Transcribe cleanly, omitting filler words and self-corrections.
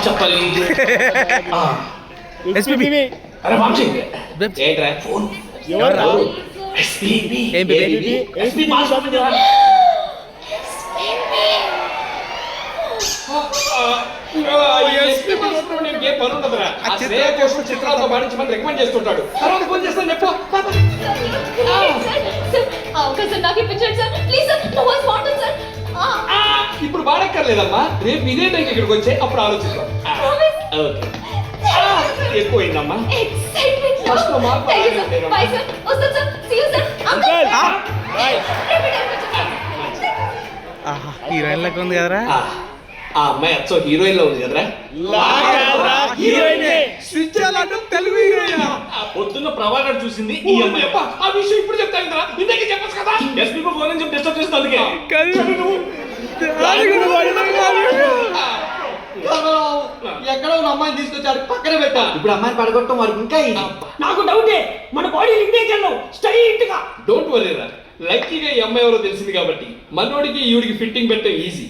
చెప్పాలి ఎస్పీబీ. అరే వంశీ ఏంట్రా ఫోన్ ఎవర్రా? ఎస్పీబీ ఏం బేబీ? ఎస్పీ బాస్ పంపించారా చిత్రాలతో పాటించమని రికమెండ్ చేస్తుంటాడు. తర్వాత ఫోన్ చేస్తాను చెప్పు. అవకాశం నాకు ఇప్పించండి sir please sir no voice wanted sir ఇప్పుడు బాడక్కర్లేదమ్మా, రేపు ఇదే టైంకి ఇక్కడికి వచ్చే అప్పుడు ఆలోచిస్తాం. ఎక్కువైందమ్మా. ఎక్సైట్మెంట్ First లో మార్పు బై సార్ వస్తాను సార్ see you sir uncle heroine లెక్క ఉంది కదరా. ఆ అమ్మాయి అచ్చో హీరోయిన్ లో ఉంది కదరా. పొద్దున్న ప్రభాకర్ చూసింది ఈ అమ్మాయి. ఆ విషయం ఇప్పుడు చెప్తాను కదా, ఇందాక చెప్పచ్చు కదా. ఎస్పీ ఫోన్ నుంచి డిస్టర్బ్ చేస్తుంది అందుకే. ఎక్కడ ఉన్న అమ్మాయిని తీసుకొచ్చాడు పక్కన పెట్టా. ఇప్పుడు అమ్మాయిని పడగొట్టడం వారికి ఇంకా నాకు డౌటే మన బాడీ లింకేజ్ స్ట్రైట్ గా. డోంట్ వరీ రా, లక్కీగా ఈ అమ్మాయి ఎవరో తెలిసింది కాబట్టి మనోడికి ఈవిడికి ఫిట్టింగ్ పెట్టడం ఈజీ.